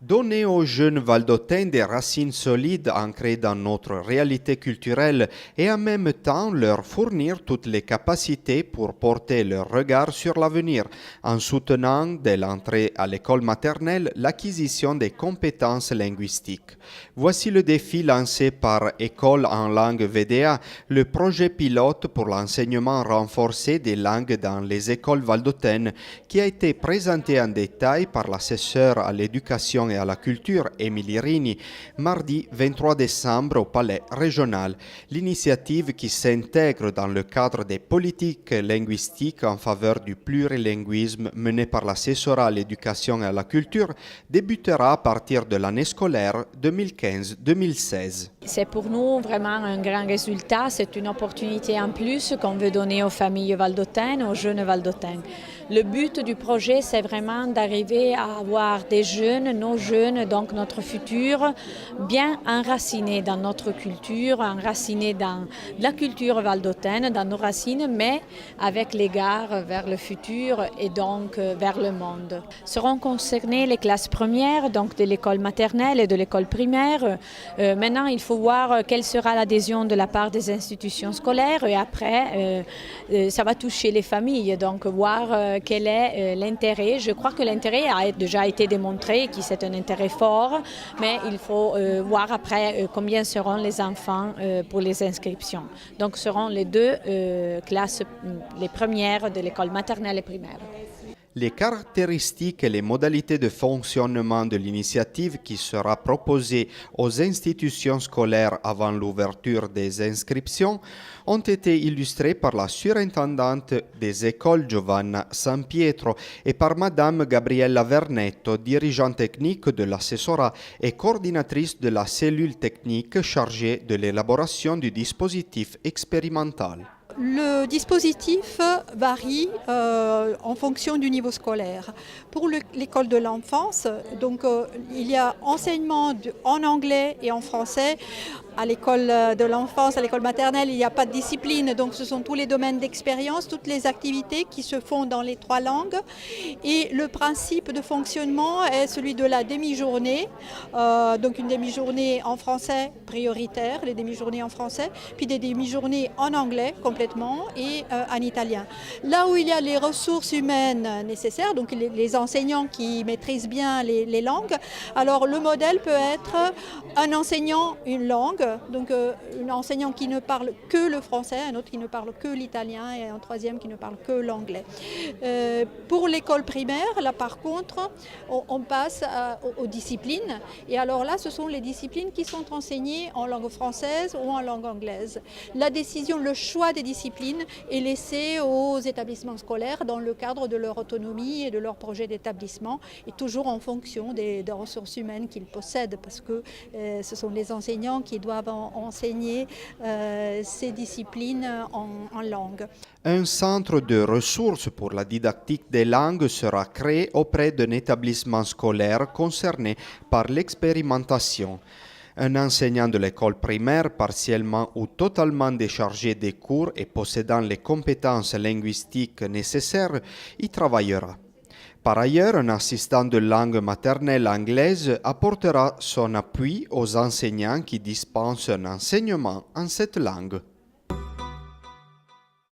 Donner aux jeunes valdôtains des racines solides ancrées dans notre réalité culturelle et en même temps leur fournir toutes les capacités pour porter leur regard sur l'avenir en soutenant dès l'entrée à l'école maternelle l'acquisition des compétences linguistiques. Voici le défi lancé par École en langue VDA, le projet pilote pour l'enseignement renforcé des langues dans les écoles valdôtaines qui a été présenté en détail par l'assesseur à l'éducation et à la culture, Émilie Rini, mardi 23 décembre au Palais régional. L'initiative qui s'intègre dans le cadre des politiques linguistiques en faveur du plurilinguisme menée par l'assessorat à l'éducation et à la culture débutera à partir de l'année scolaire 2015-2016. C'est pour nous vraiment un grand résultat, c'est une opportunité en plus qu'on veut donner aux familles valdôtaines, aux jeunes valdôtains. Le but du projet, c'est vraiment d'arriver à avoir des jeunes, nos jeunes, donc notre futur, bien enracinés dans notre culture, enracinés dans la culture valdôtaine, dans nos racines, mais avec l'égard vers le futur et donc vers le monde. Seront concernées les classes premières, donc de l'école maternelle et de l'école primaire. Maintenant, il faut voir quelle sera l'adhésion de la part des institutions scolaires et après, ça va toucher les familles, donc voir quel est l'intérêt. Je crois que l'intérêt a déjà été démontré, que c'est un intérêt fort, mais il faut voir après combien seront les enfants pour les inscriptions. Donc seront les deux classes, les premières de l'école maternelle et primaire. Les caractéristiques et les modalités de fonctionnement de l'initiative qui sera proposée aux institutions scolaires avant l'ouverture des inscriptions ont été illustrées par la surintendante des écoles Giovanna Sampietro et par Madame Gabriella Vernetto, dirigeante technique de l'assessorat et coordinatrice de la cellule technique chargée de l'élaboration du dispositif expérimental. Le dispositif varie en fonction du niveau scolaire. Pour l'école de l'enfance, donc, il y a enseignement en anglais et en français. À l'école de l'enfance, à l'école maternelle, il n'y a pas de discipline, donc ce sont tous les domaines d'expérience, toutes les activités qui se font dans les trois langues. Et le principe de fonctionnement est celui de la demi-journée, donc une demi-journée en français prioritaire, les demi-journées en français, puis des demi-journées en anglais complètement et en italien. Là où il y a les ressources humaines nécessaires, donc les enseignants qui maîtrisent bien les langues, alors le modèle peut être un enseignant, une langue, donc un enseignant qui ne parle que le français, un autre qui ne parle que l'italien et un troisième qui ne parle que l'anglais. Pour l'école primaire, là par contre, on passe aux disciplines et alors là, ce sont les disciplines qui sont enseignées en langue française ou en langue anglaise. La décision, le choix des disciplines est laissé aux établissements scolaires dans le cadre de leur autonomie et de leur projet d'établissement et toujours en fonction des ressources humaines qu'ils possèdent parce que ce sont les enseignants qui doivent enseigner ces disciplines en langue. Un centre de ressources pour la didactique des langues sera créé auprès d'un établissement scolaire concerné par l'expérimentation. Un enseignant de l'école primaire partiellement ou totalement déchargé des cours et possédant les compétences linguistiques nécessaires y travaillera. Par ailleurs, un assistant de langue maternelle anglaise apportera son appui aux enseignants qui dispensent un enseignement en cette langue.